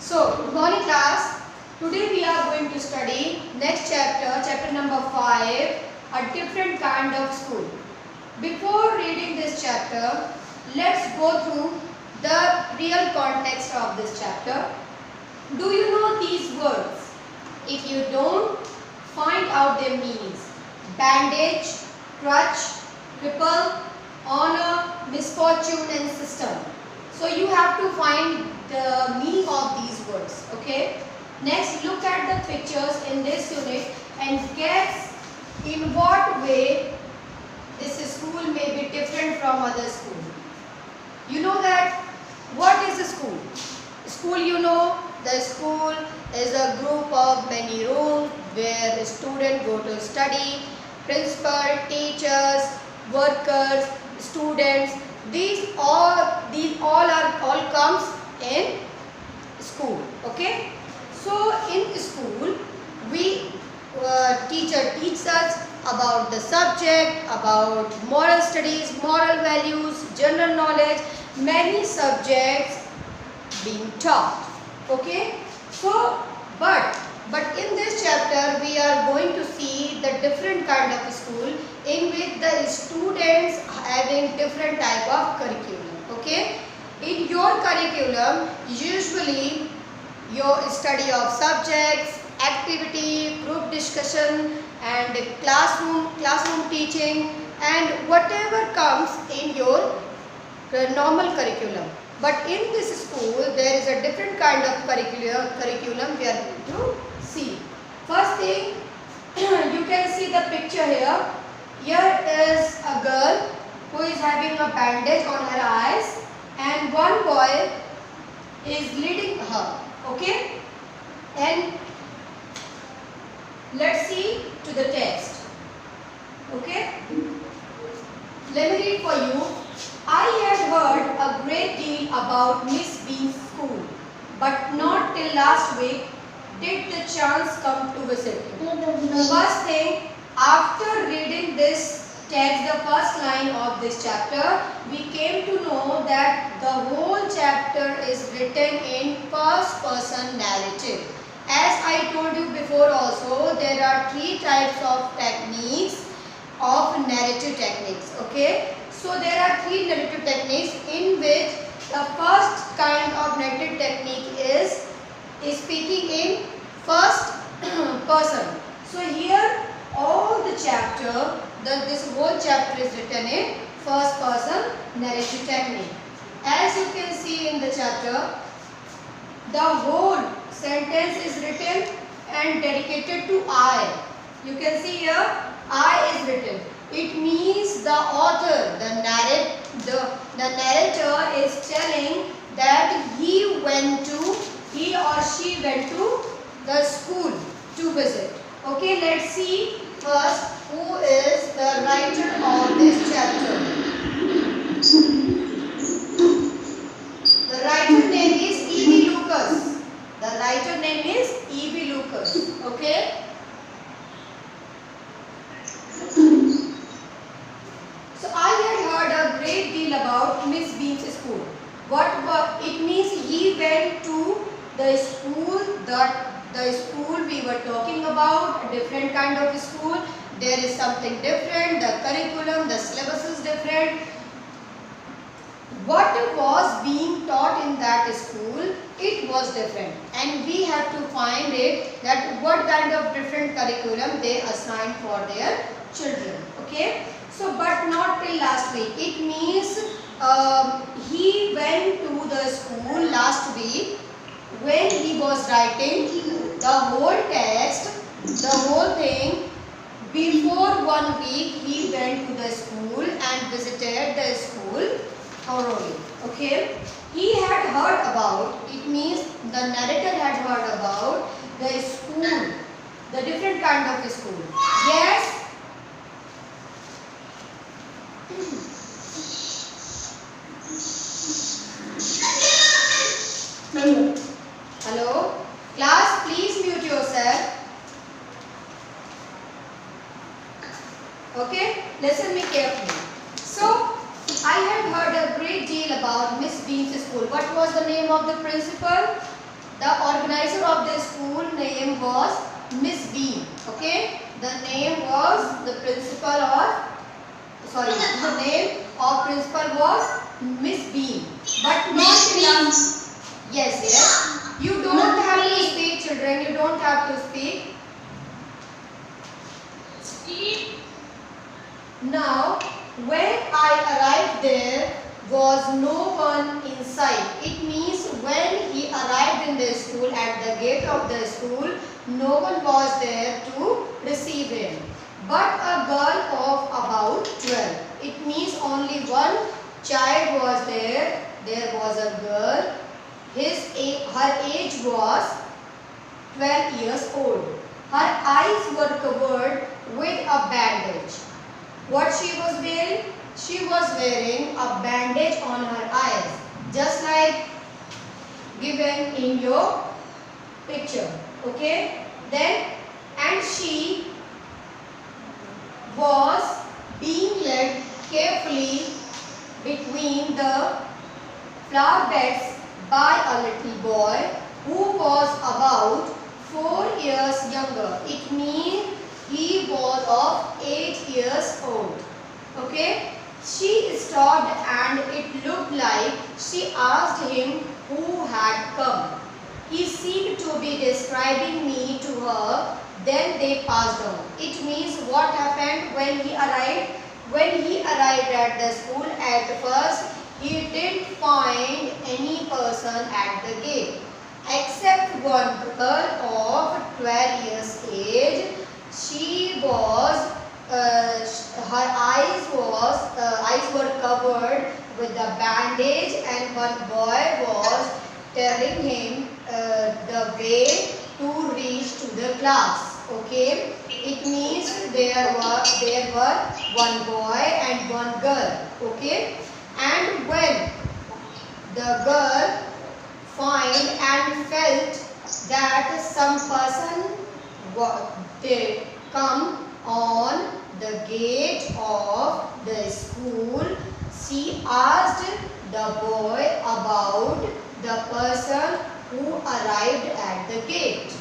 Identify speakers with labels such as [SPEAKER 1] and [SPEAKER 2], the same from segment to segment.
[SPEAKER 1] Good morning class. Today we are going to study next chapter number 5, a different kind of school. Before reading this chapter, let's go through the real context of this chapter. Do you know these words? If you don't, find out their meanings. Bandage, crutch, cripple, honor, misfortune and system. So you have to find the meaning of these words. Okay. Next, look at the pictures in this unit and guess in what way this school may be different from other school. You know that what is a school? School, you know, the school is a group of many rooms where students go to study. Principal, teachers, workers, students. These all comes in school. Okay. So in school, we teacher teaches us about the subject, about moral studies, moral values, general knowledge, many subjects being taught. Okay. So but in this chapter we are going to see the different kind of school in which the students having different type of curriculum. Okay. In your curriculum, usually your study of subjects, activity, group discussion and classroom teaching and whatever comes in your normal curriculum. But in this school, there is a different kind of curriculum we are going to see. First thing, you can see the picture here. Here is a girl who is having a bandage on her eyes and one boy is leading her. Okay? And let's see to the text. Okay? Let me read for you. I had heard a great deal about Miss Bean's school, but not till last week did the chance come to visit. First thing, after reading this text, the first line of this chapter, we came to know that the whole chapter is written in first person narrative. As I told you before also, there are three types of techniques of narrative techniques. Okay. So there are three narrative techniques in which the first kind of narrative technique is speaking in first person. So here all the chapter, this whole chapter is written in first person narrative technique. As you can see in the chapter, the whole sentence is written and dedicated to I. You can see here I is written. It means the author, the narrator is telling that he or she went to the school to visit. Okay, let's see first who is the writer of this chapter. The writer name is E.V. Lucas. The writer name is E.V. Lucas. Okay. So I had heard a great deal about Miss Bean's school. It means he went to the school the school we were talking about, a different kind of school. There is something different, the curriculum, the syllabus is different. What was being taught in that school, it was different. And we have to find it that what kind of different curriculum they assigned for their children. Okay. So, but not till last week. It means he went to the school last week when he was writing the whole text, the whole thing. Before 1 week, he went to the school and visited the school thoroughly. Okay. He had heard about, it means the narrator had heard about the school, the different kind of school. Yes. Hello? Class, please mute yourself. Okay? Listen me carefully. So, I had heard a great deal about Miss Bean's school. What was the name of the principal? The organizer of the school name was Miss B. Okay, the name was the principal or sorry, the name of principal was Miss B. But not yes, yes. You don't have to speak, children. You don't have to speak. Now, when I arrived there was no one inside. It means when he arrived in the school, at the gate of the school, no one was there to receive him. But a girl of about 12. It means only one child was there. There was a girl. Her age was 12 years old. Her eyes were covered with a bandage. What she was wearing? She was wearing a bandage on her eyes, just like given in your picture. Okay? Then, and she was being led carefully between the flower beds by a little boy who was about 4 years younger. It means he was of 8 years old. Okay? She stopped and it looked like she asked him who had come. He seemed to be describing me to her. Then they passed on. It means what happened when he arrived? When he arrived at the school, at first he didn't find any person at the gate except one girl of 12 years age. She was her eyes were covered with the bandage, and one boy was telling him the way to reach to the class. Okay, it means there were one boy and one girl. Okay, and when the girl find and felt that some person they come on the gate of the school, she asked the boy about the person who arrived at the gate.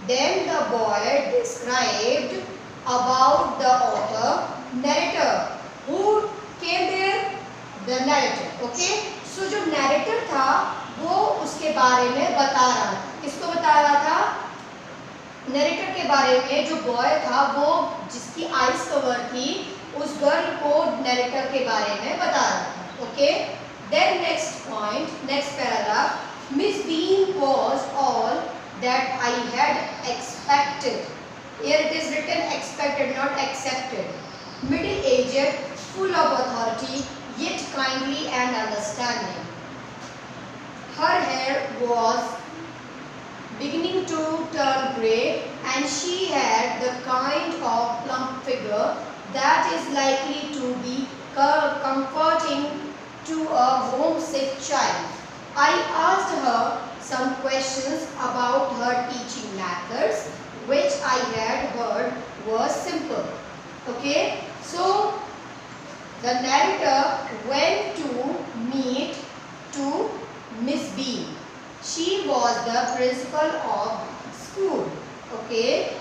[SPEAKER 1] Then the boy described about the author, narrator. Who came there? The narrator. Okay. So जो narrator था वो उसके बारे में बता रहा था. किसको बता रहा था? नरेटर के बारे में. जो बॉय था वो जिसकी आईज कवर थी उस गर्ल को नरेटर के बारे में बता रहा था. Okay, then next point, next paragraph. Miss Bean was all that I had expected. Here it is written expected, not accepted. Middle aged, full of authority, yet kindly and understanding. Her hair was beginning to turn grey, and she had the kind of plump figure that is likely to be comforting to a homesick child. I asked her some questions about her teaching methods, which I had heard were simple. Okay, so the narrator went to meet to Miss B. She was the principal of school. Okay.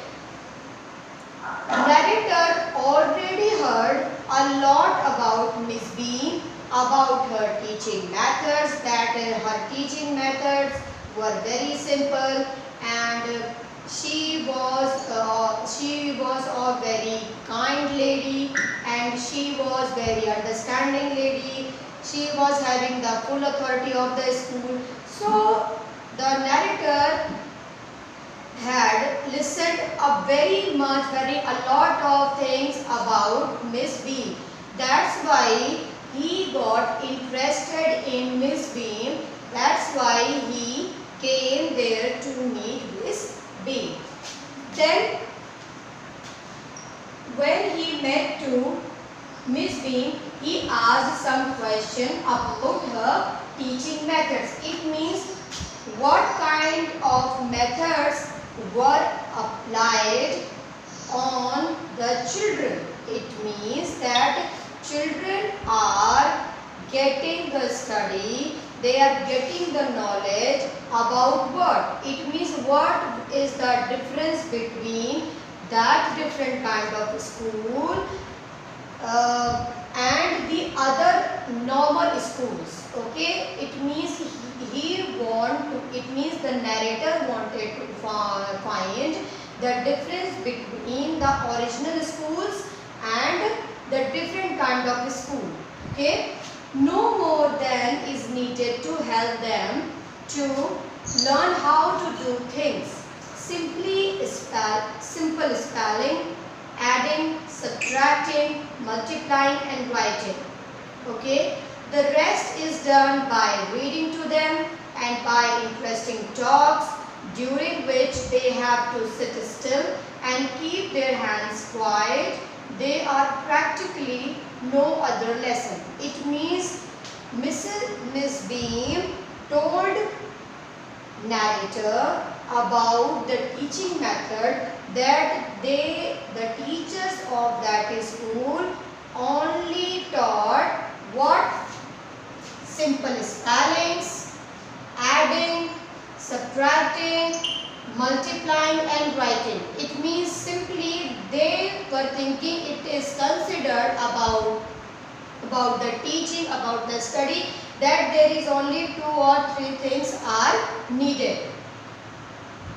[SPEAKER 1] Narrator already heard a lot about Miss B, about her teaching methods, that her teaching methods were very simple, and she was a very kind lady, and she was very understanding lady. She was having the full authority of the school. So the narrator had listened a lot of things about Miss B. That's why he got interested in Miss B. That's why he came there to meet Miss B. Then when he met to Miss B, he asked some question about her teaching methods. It means what kind of methods were applied on the children. It means that children are getting the study, they are getting the knowledge about what? It means what is the difference between that different kind of school and the other normal schools. Okay, it means it means the narrator wanted to find the difference between the original schools and the different kind of school. Okay, no more than is needed to help them to learn how to do things. Simple spelling, adding, subtracting, multiplying and writing. Okay, the rest is done by reading to them and by interesting talks, during which they have to sit still and keep their hands quiet. They are practically no other lesson. It means Miss Beam told narrator about the teaching method that the teachers of that school only taught what? Simple spellings, adding, subtracting, multiplying and writing. It means simply they were thinking it is considered about the teaching, about the study, that there is only 2 or 3 things are needed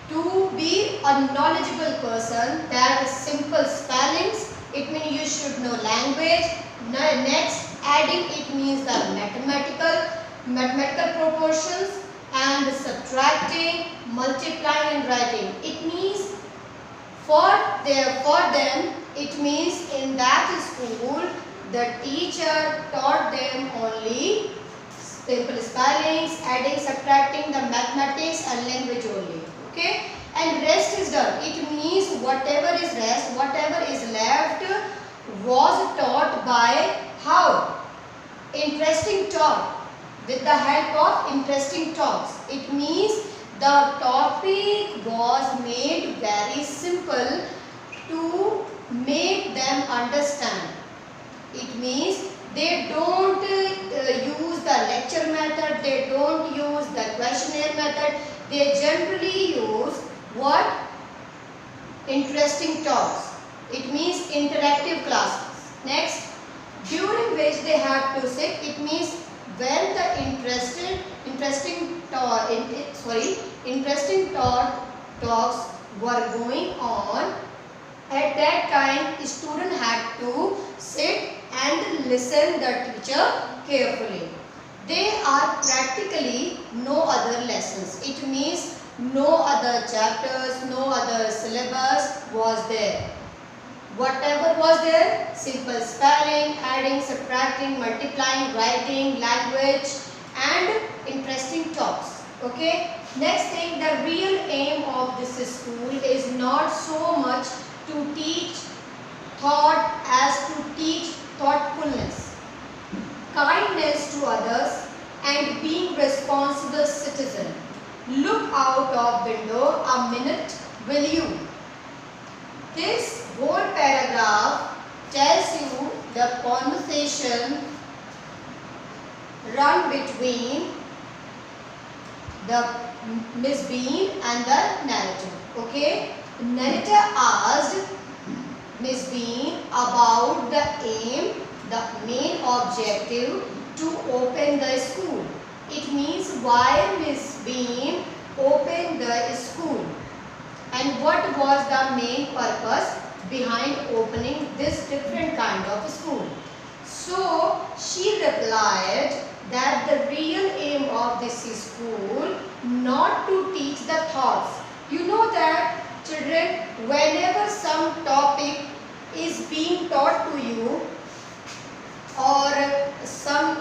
[SPEAKER 1] to be a knowledgeable person. That is simple spellings, it means you should know language. Next, adding, it means the mathematical proportions, and subtracting, multiplying and writing. It means for them, it means in that school the teacher taught them only simple spellings, adding, subtracting, the mathematics and language only. Okay, and rest is done. It means whatever is rest, whatever is left was taught by how? Interesting talk, with the help of interesting talks. It means the topic was made very simple to make them understand. It means they don't use the lecture method, they don't use the questionnaire method, they generally use what? Interesting talks. It means interactive classes. Next, during which they have to sit, it means when the interesting talks were going on, at that time student had to sit and listen the teacher carefully. They are practically no other lessons. It means no other chapters, no other syllabus was there. Whatever was there, simple spelling, adding, subtracting, multiplying, writing, language and interesting talks. Okay. Next thing, the real aim of this school is not so much to teach thought as to teach thoughtfulness, kindness to others and being responsible citizen. Look out of window a minute, will you? This whole paragraph tells you the conversation run between the Miss Bean and the narrator. Okay, narrator asked Miss Bean about the aim, the main objective to open the school. It means why Miss Bean opened the school and what was the main purpose behind opening this different kind of school. So she replied that the real aim of this school not to teach the thoughts. You know that children, whenever some topic is being taught to you or some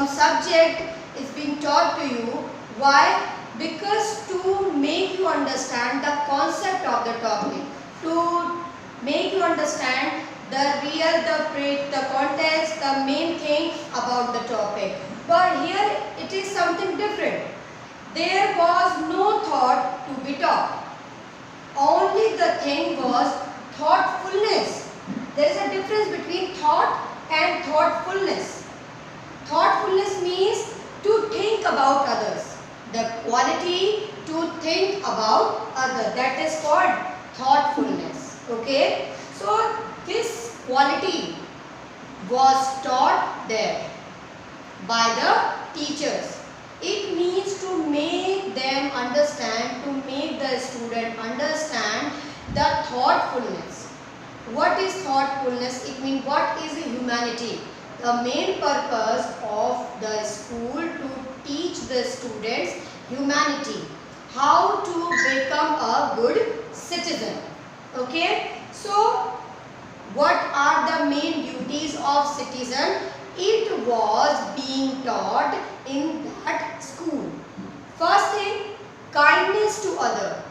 [SPEAKER 1] subject is being taught to you, why? Because to make you understand the concept of the topic, to make you understand the context, the main thing about the topic. But here it is something different. There was no thought to be taught. Only the thing was thoughtfulness. There is a difference between thought and thoughtfulness. Thoughtfulness means to think about others. The quality to think about other. That is called thoughtfulness. Okay. So this quality was taught there by the teachers. It means to make them understand, to make the student understand the thoughtfulness. What is thoughtfulness? It means what is humanity? The main purpose of the school to teach the students humanity, how to become a good citizen. Okay, so what are the main duties of citizen? It was being taught in that school. First thing, kindness to other.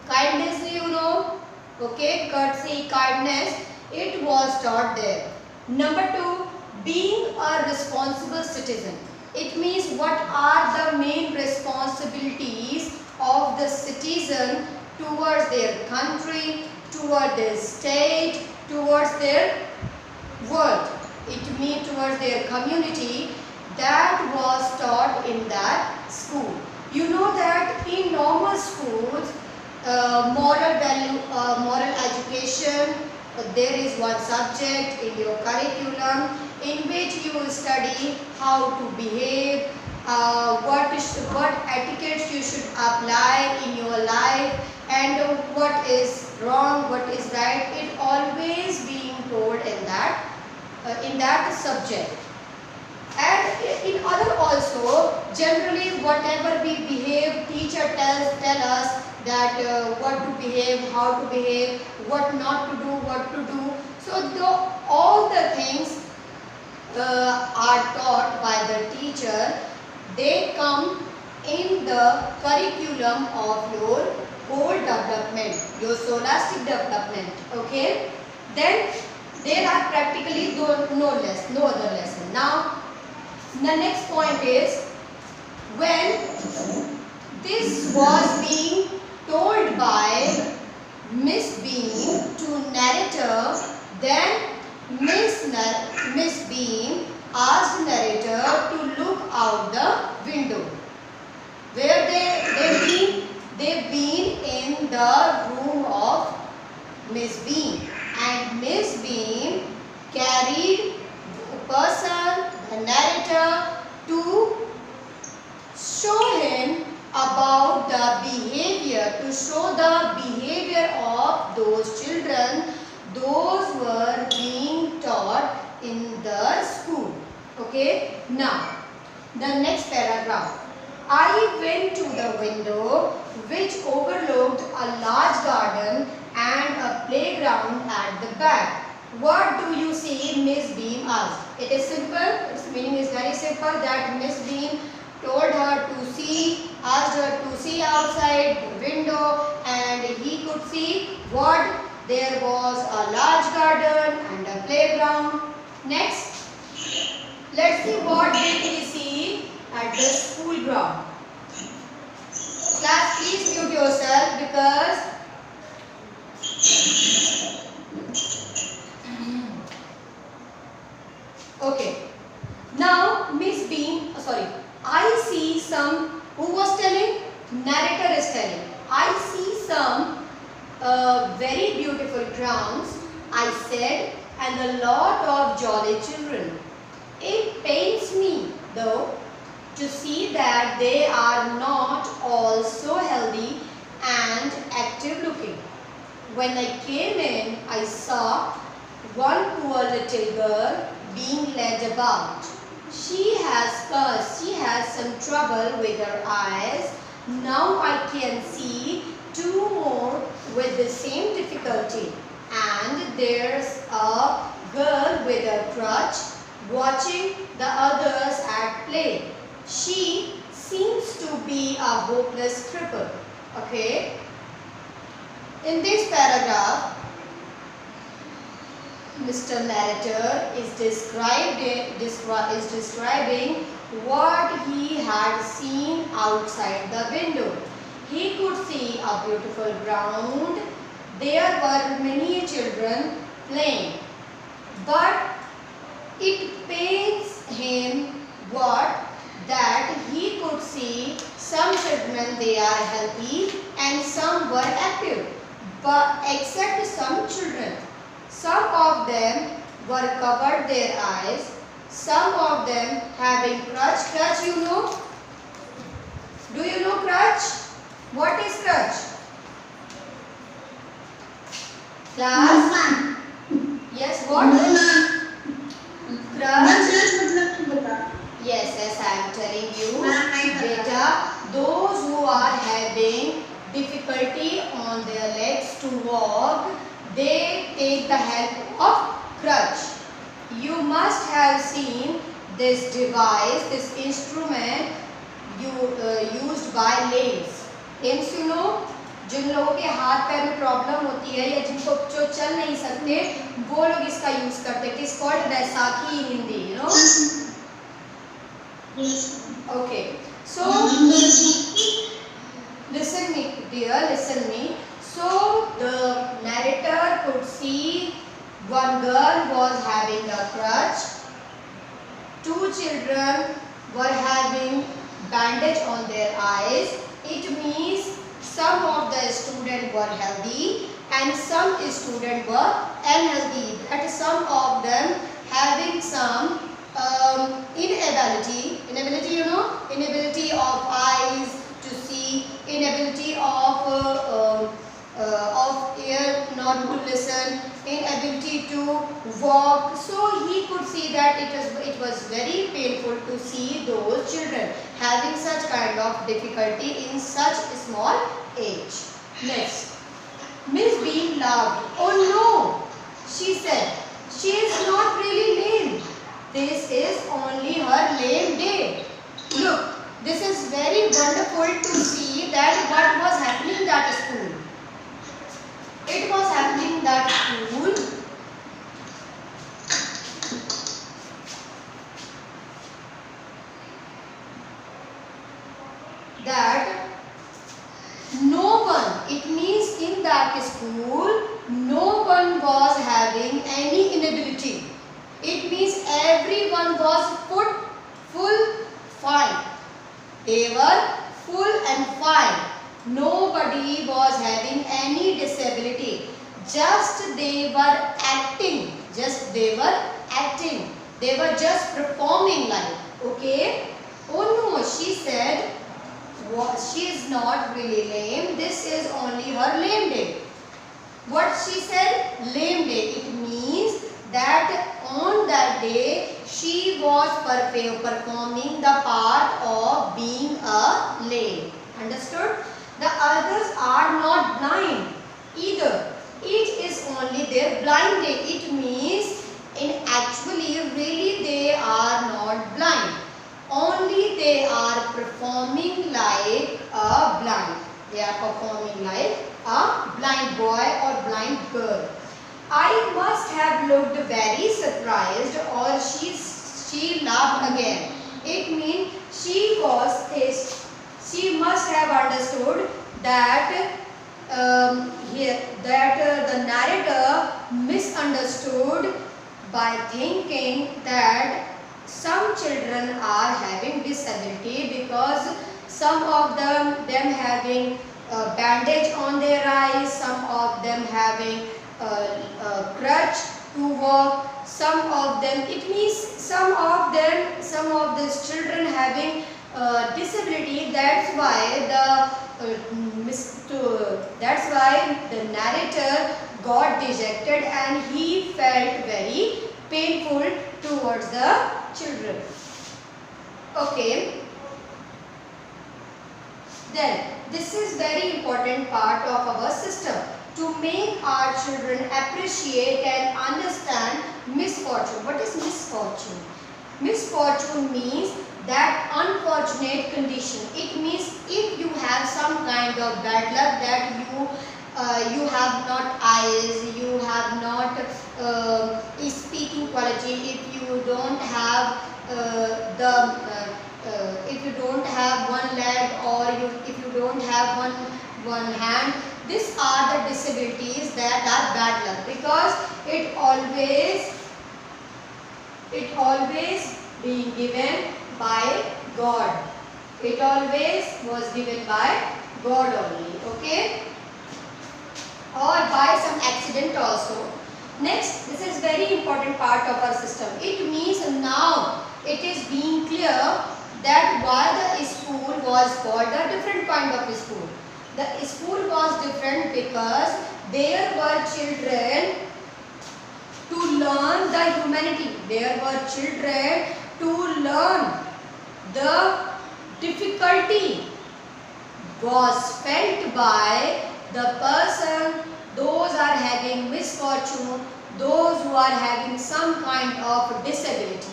[SPEAKER 1] Kindness, you know, okay, courtesy, kindness, it was taught there. Number two, being a responsible citizen. It means what are the main responsibilities of the citizen towards their country, towards their state, towards their world. It means towards their community. That was taught in that school. You know that in normal schools, moral education, there is one subject in your curriculum in which you will study how to behave, what etiquettes you should apply in your life, and what is wrong, what is right. It always being told in that subject. And in other also, generally whatever we behave, teacher tell us that what to behave, how to behave, what not to do, what to do. So all the things are taught by the teacher. They come in the curriculum of your whole development, your scholastic development. Okay. Then there are practically no other lesson. Now the next point is, when this was being told by Miss Beam to narrator, then Miss Beam asked narrator to look out the window. Where they've been in the room of Miss Beam, and Miss Beam carried the person, the narrator, to show him about the behavior, to show the behavior of those children, those were being taught in the school. Okay. Now the next paragraph. I went to the window which overlooked a large garden and a playground at the back. What do you see? Miss Beam asked. It is simple. Its meaning is very simple, that Miss Beam told her to see, asked her to see outside the window, and he could see what? There was a large garden and a playground. Next, let's see what did he see at the school ground. Class, please mute yourself because okay. Now Miss Beam, I see some, who was telling? Narrator is telling. I see some very beautiful grounds, I said, and a lot of jolly children. It pains me, though, to see that they are not all so healthy and active looking. When I came in, I saw one poor little girl being led about. She has some trouble with her eyes. Now I can see two more with the same difficulty. And there's a girl with a crutch watching the others at play. She seems to be a hopeless cripple. Okay. In this paragraph, Mr. Narrator is describing what he had seen outside the window. He could see a beautiful ground. There were many children playing. But it pains him that he could see some children they are healthy and some were active, but except some children, some of them were covered their eyes, some of them having crutch. Crutch, you know? Do you know crutch? What is crutch? Class? Yes, what? Crutch? Yes, I am telling you. Beta, those who are having difficulty on their legs to walk, they take the help of crutch. You must have seen this device, this instrument used by lames. Lames, you know? जिन लोगों के हाथ पैर में problem होती है या जिनको जो चल नहीं सकते, वो लोग इसका यूज करते हैं. It is called Baisakhi in Hindi, you know? Okay. So listen me, dear. Listen me. So the narrator could see one girl was having a crutch. Two children were having bandage on their eyes. It means some of the students were healthy and some students were unhealthy. That some of them having some inability, you know, inability of eyes to see, inability of ear not to listen, inability to walk. So he could see that it was very painful to see those children having such kind of difficulty in such small age. Next, Miss B laughed. Oh no, she said, she is not really lame. This is only her lame day. Look, this is very wonderful to see that what was happening at school. It was happening that school that no one, it means in that school, no one was having any inability. It means everyone was full fine. They were full and fine. Nobody was having any disability. Just they were acting. They were just performing like. Okay. Oh no, she said, she is not really lame. This is only her lame day. What she said? Lame day. It means that on that day she was performing the part of being a lame. Understood? The others are not blind either. It is only their blind day. It means in actually really they are not blind. Only they are performing like a blind. They are performing like a blind boy or blind girl. I must have looked very surprised, or she laughed again. It means she must have understood that the narrator misunderstood by thinking that some children are having disability because some of them having bandage on their eyes, some of them having crutch to walk, some of them, it means some of these children having disability. That's why the narrator got dejected and he felt very painful towards the children. Okay. Then this is very important part of our system to make our children appreciate and understand misfortune. What is misfortune? Misfortune means that unfortunate condition. It means if you have some kind of bad luck, that you have not eyes, you have not speaking quality, if you don't have if you don't have one leg, or if you don't have one hand, these are the disabilities that are bad luck, because it always being given by God. It always was given by God only. Okay? Or by some accident also. Next, this is very important part of our system. It means now it is being clear that why the school was called a different kind of school. The school was different because there were children to learn the humanity. There were children to learn the difficulty was felt by the person, those are having misfortune, those who are having some kind of disability.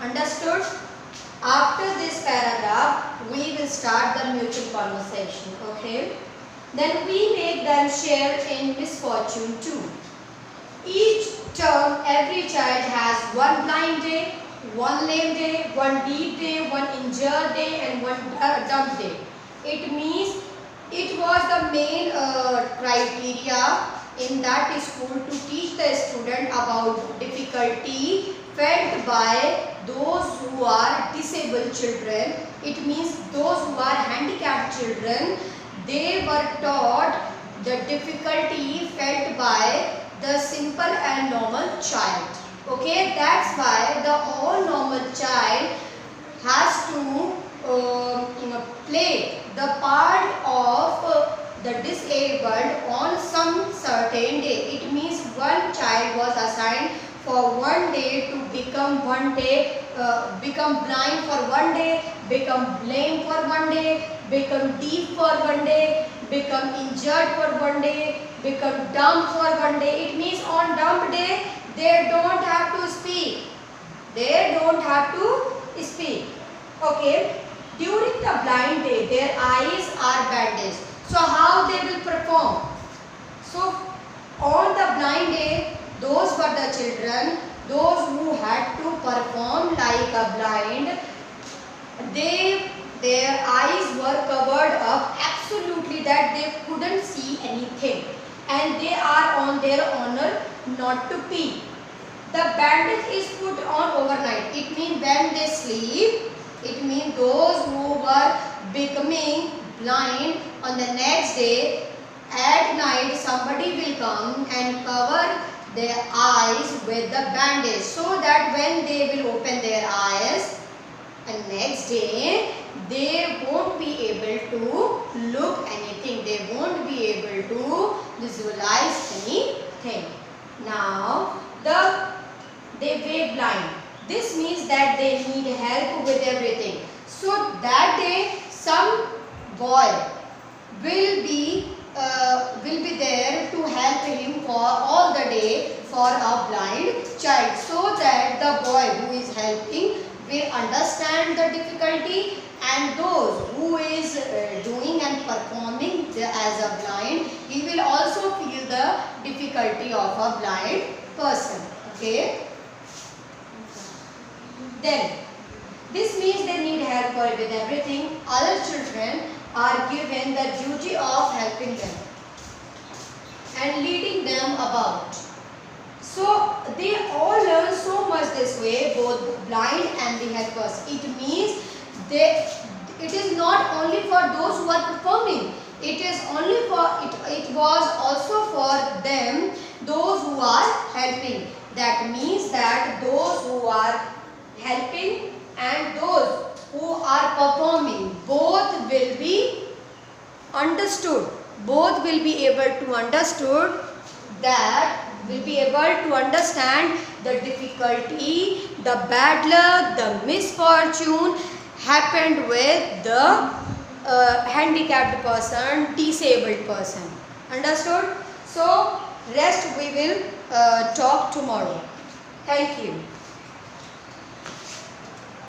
[SPEAKER 1] Understood? After this paragraph, we will start the mutual conversation. Okay? Then we make them share in misfortune too. Each term, every child has one blind day, one lame day, one deaf day, one injured day and one dumb day. It means it was the main criteria in that school to teach the student about difficulty felt by those who are disabled children. It means those who are handicapped children, they were taught the difficulty felt by the simple and normal child. Okay, that's why the all normal child has to play the part of the disabled on some certain day. It means one child was assigned for one day to become become blind for one day, become lame for one day, become deaf for one day, become injured for one day, become dumb for one day. It means on dumb day they don't have to speak. They don't have to speak. Okay. During the blind day, their eyes are bandaged. So how they will perform? So on the blind day, those were the children, those who had to perform like a blind. Their eyes were covered up absolutely that they couldn't see anything, and they are on their honor not to pee. The bandage is put on overnight. It means when they sleep, it means those who were becoming blind on the next day, at night somebody will come and cover their eyes with the bandage so that when they will open their eyes and next day they won't be able to look anything. They won't be able to visualize anything. Now they were blind. This means that they need help with everything. So that day some boy will be there to help him for all the day for a blind child, so that the boy who is helping will understand the difficulty, and those who is doing and performing as a blind, he will also feel the difficulty of a blind person. Okay. Then, this means they need help with everything. Other children are given the duty of helping them and leading them about. So, they all learn so much this way, both blind and the helpers. It means it is not only for those who are performing. It is only for, it was also for them, those who are helping. That means that those who are helping and those who are performing, both will be understood. Both will be able to understood that will be able to understand the difficulty, the bad luck, the misfortune happened with the handicapped person, disabled person. Understood? So rest we will talk tomorrow. Thank you.